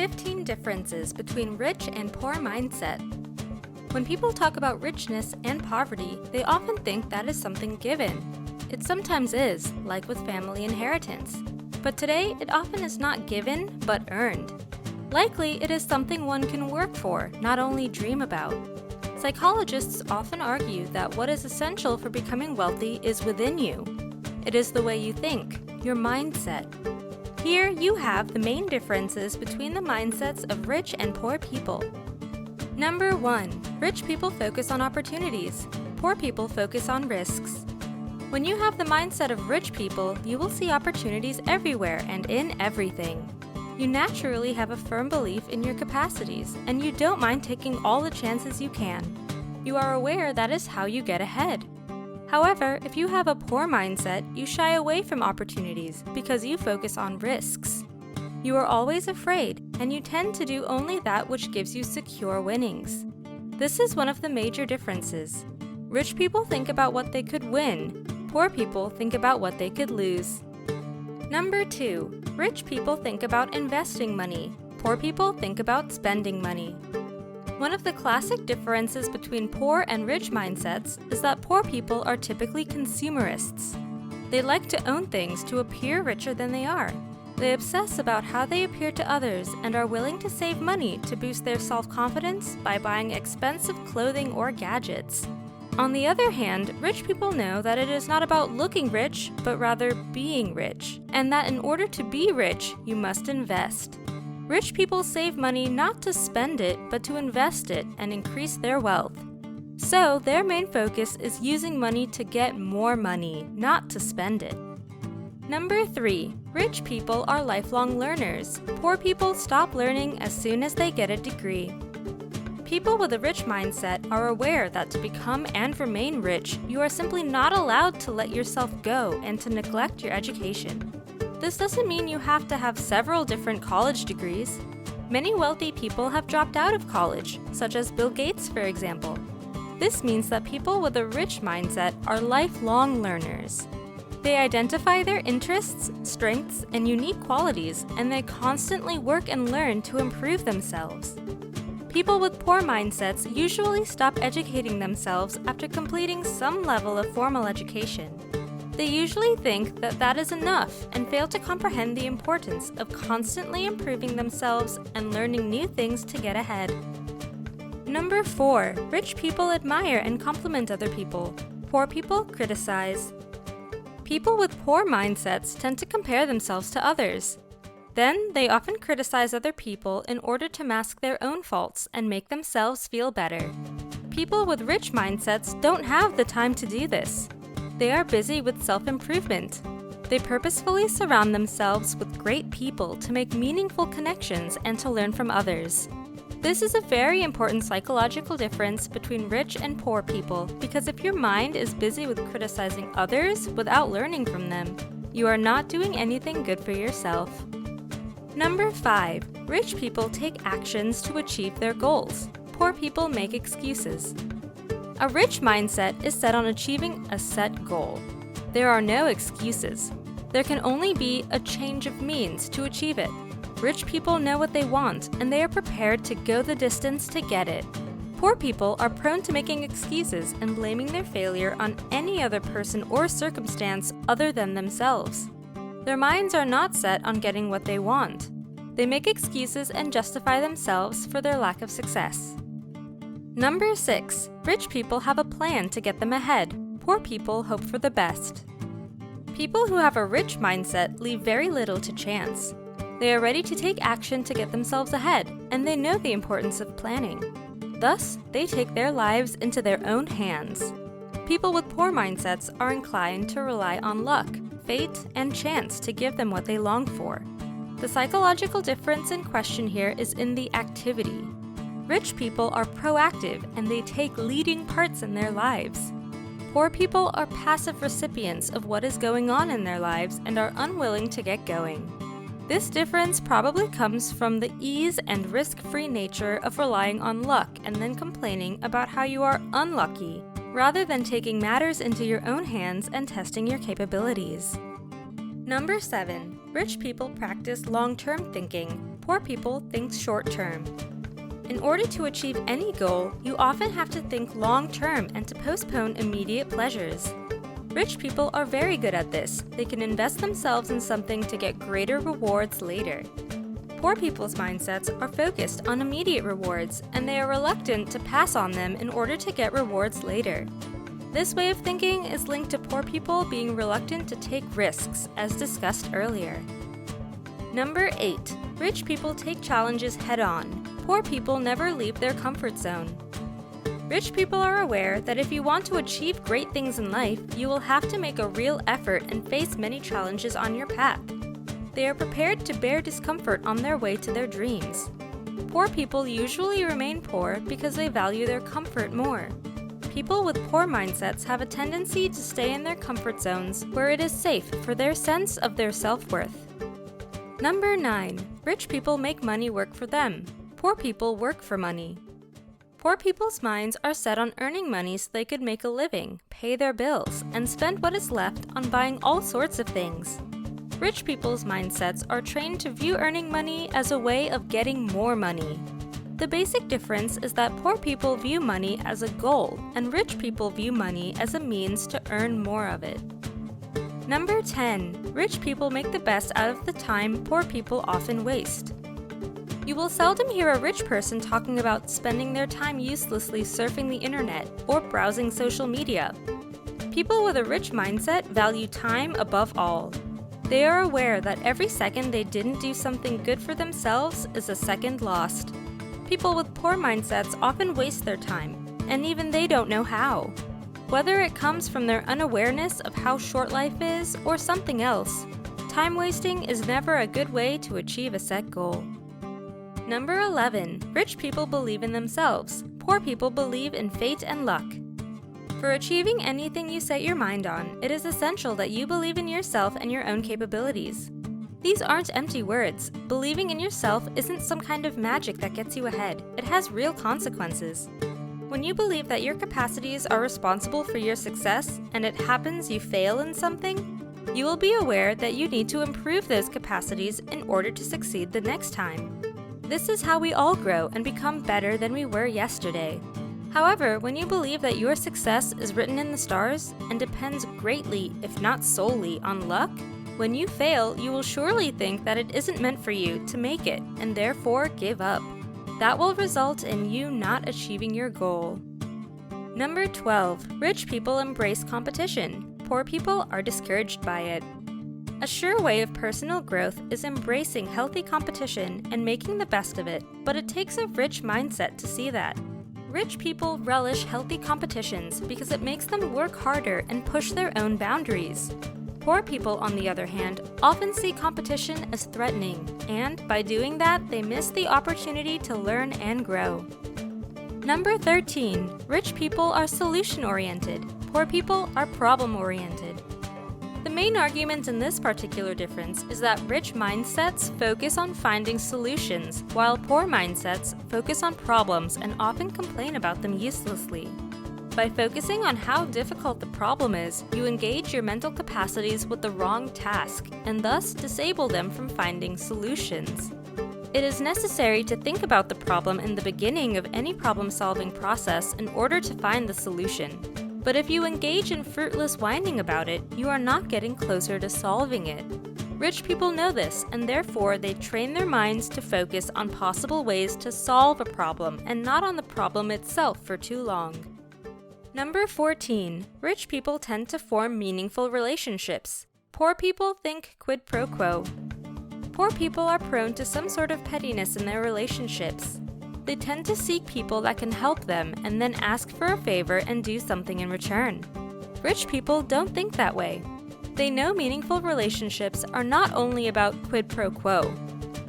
15 differences between rich and poor mindset. When people talk about richness and poverty, they often think that is something given. It sometimes is, like with family inheritance. But today, it often is not given, but earned. Likely, it is something one can work for, not only dream about. Psychologists often argue that what is essential for becoming wealthy is within you. It is the way you think, your mindset. Here you have the main differences between the mindsets of rich and poor people. Number 1. Rich people focus on opportunities. Poor people focus on risks. When you have the mindset of rich people, you will see opportunities everywhere and in everything. You naturally have a firm belief in your capacities, and you don't mind taking all the chances you can. You are aware that is how you get ahead. However, if you have a poor mindset, you shy away from opportunities because you focus on risks. You are always afraid, and you tend to do only that which gives you secure winnings. This is one of the major differences. Rich people think about what they could win. Poor people think about what they could lose. Number 2. Rich people think about investing money. Poor people think about spending money. One of the classic differences between poor and rich mindsets is that poor people are typically consumerists. They like to own things to appear richer than they are. They obsess about how they appear to others and are willing to save money to boost their self-confidence by buying expensive clothing or gadgets. On the other hand, rich people know that it is not about looking rich, but rather being rich, and that in order to be rich, you must invest. Rich people save money not to spend it, but to invest it and increase their wealth. So, their main focus is using money to get more money, not to spend it. Number 3. Rich people are lifelong learners. Poor people stop learning as soon as they get a degree. People with a rich mindset are aware that to become and remain rich, you are simply not allowed to let yourself go and to neglect your education. This doesn't mean you have to have several different college degrees. Many wealthy people have dropped out of college, such as Bill Gates, for example. This means that people with a rich mindset are lifelong learners. They identify their interests, strengths, and unique qualities, and they constantly work and learn to improve themselves. People with poor mindsets usually stop educating themselves after completing some level of formal education. They usually think that that is enough and fail to comprehend the importance of constantly improving themselves and learning new things to get ahead. Number 4. Rich people admire and compliment other people. Poor people criticize. People with poor mindsets tend to compare themselves to others. Then, they often criticize other people in order to mask their own faults and make themselves feel better. People with rich mindsets don't have the time to do this. They are busy with self-improvement. They purposefully surround themselves with great people to make meaningful connections and to learn from others. This is a very important psychological difference between rich and poor people because if your mind is busy with criticizing others without learning from them, you are not doing anything good for yourself. Number 5. Rich people take actions to achieve their goals. Poor people make excuses. A rich mindset is set on achieving a set goal. There are no excuses. There can only be a change of means to achieve it. Rich people know what they want, and they are prepared to go the distance to get it. Poor people are prone to making excuses and blaming their failure on any other person or circumstance other than themselves. Their minds are not set on getting what they want. They make excuses and justify themselves for their lack of success. Number 6. Rich people have a plan to get them ahead. Poor people hope for the best. People who have a rich mindset leave very little to chance. They are ready to take action to get themselves ahead, and they know the importance of planning. Thus, they take their lives into their own hands. People with poor mindsets are inclined to rely on luck, fate, and chance to give them what they long for. The psychological difference in question here is in the activity. Rich people are proactive and they take leading parts in their lives. Poor people are passive recipients of what is going on in their lives and are unwilling to get going. This difference probably comes from the ease and risk-free nature of relying on luck and then complaining about how you are unlucky, rather than taking matters into your own hands and testing your capabilities. Number 7. Rich people practice long-term thinking. Poor people think short term. In order to achieve any goal, you often have to think long term and to postpone immediate pleasures. Rich people are very good at this. They can invest themselves in something to get greater rewards later. Poor people's mindsets are focused on immediate rewards, and they are reluctant to pass on them in order to get rewards later. This way of thinking is linked to poor people being reluctant to take risks, as discussed earlier. Number 8. Rich people take challenges head-on. Poor people never leave their comfort zone. Rich people are aware that if you want to achieve great things in life, you will have to make a real effort and face many challenges on your path. They are prepared to bear discomfort on their way to their dreams. Poor people usually remain poor because they value their comfort more. People with poor mindsets have a tendency to stay in their comfort zones where it is safe for their sense of their self-worth. Number 9. Rich people make money work for them. Poor people work for money. Poor people's minds are set on earning money so they could make a living, pay their bills, and spend what is left on buying all sorts of things. Rich people's mindsets are trained to view earning money as a way of getting more money. The basic difference is that poor people view money as a goal, and rich people view money as a means to earn more of it. Number 10. Rich people make the best out of the time poor people often waste. You will seldom hear a rich person talking about spending their time uselessly surfing the internet or browsing social media. People with a rich mindset value time above all. They are aware that every second they didn't do something good for themselves is a second lost. People with poor mindsets often waste their time, and even they don't know how. Whether it comes from their unawareness of how short life is or something else, time wasting is never a good way to achieve a set goal. Number 11. Rich people believe in themselves. Poor people believe in fate and luck. For achieving anything you set your mind on, it is essential that you believe in yourself and your own capabilities. These aren't empty words. Believing in yourself isn't some kind of magic that gets you ahead. It has real consequences. When you believe that your capacities are responsible for your success, and it happens you fail in something, you will be aware that you need to improve those capacities in order to succeed the next time. This is how we all grow and become better than we were yesterday. However, when you believe that your success is written in the stars and depends greatly, if not solely, on luck, when you fail, you will surely think that it isn't meant for you to make it and therefore give up. That will result in you not achieving your goal. Number 12. Rich people embrace competition. Poor people are discouraged by it. A sure way of personal growth is embracing healthy competition and making the best of it, but it takes a rich mindset to see that. Rich people relish healthy competitions because it makes them work harder and push their own boundaries. Poor people, on the other hand, often see competition as threatening, and by doing that, they miss the opportunity to learn and grow. Number 13. Rich people are solution-oriented. Poor people are problem-oriented. The main argument in this particular difference is that rich mindsets focus on finding solutions, while poor mindsets focus on problems and often complain about them uselessly. By focusing on how difficult the problem is, you engage your mental capacities with the wrong task, and thus disable them from finding solutions. It is necessary to think about the problem in the beginning of any problem-solving process in order to find the solution. But if you engage in fruitless whining about it, you are not getting closer to solving it. Rich people know this, and therefore they train their minds to focus on possible ways to solve a problem and not on the problem itself for too long. Number 14. Rich people tend to form meaningful relationships. Poor people think quid pro quo. Poor people are prone to some sort of pettiness in their relationships. They tend to seek people that can help them and then ask for a favor and do something in return. Rich people don't think that way. They know meaningful relationships are not only about quid pro quo.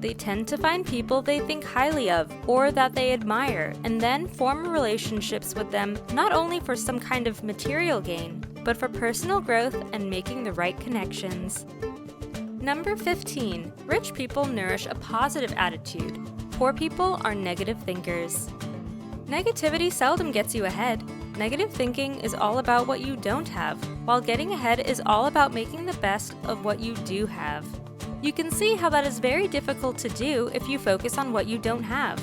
They tend to find people they think highly of or that they admire and then form relationships with them not only for some kind of material gain, but for personal growth and making the right connections. Number 15. Rich people nourish a positive attitude. Poor people are negative thinkers. Negativity seldom gets you ahead. Negative thinking is all about what you don't have, while getting ahead is all about making the best of what you do have. You can see how that is very difficult to do if you focus on what you don't have.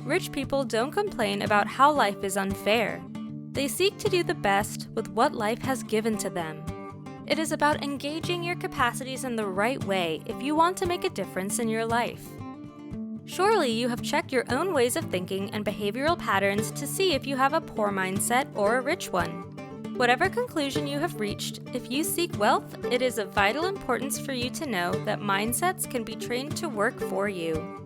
Rich people don't complain about how life is unfair. They seek to do the best with what life has given to them. It is about engaging your capacities in the right way if you want to make a difference in your life. Surely you have checked your own ways of thinking and behavioral patterns to see if you have a poor mindset or a rich one. Whatever conclusion you have reached, if you seek wealth, it is of vital importance for you to know that mindsets can be trained to work for you.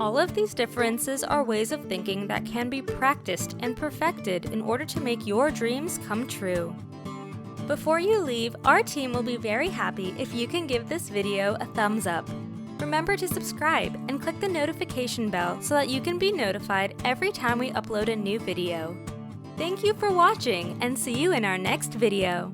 All of these differences are ways of thinking that can be practiced and perfected in order to make your dreams come true. Before you leave, our team will be very happy if you can give this video a thumbs up. Remember to subscribe and click the notification bell so that you can be notified every time we upload a new video. Thank you for watching and see you in our next video.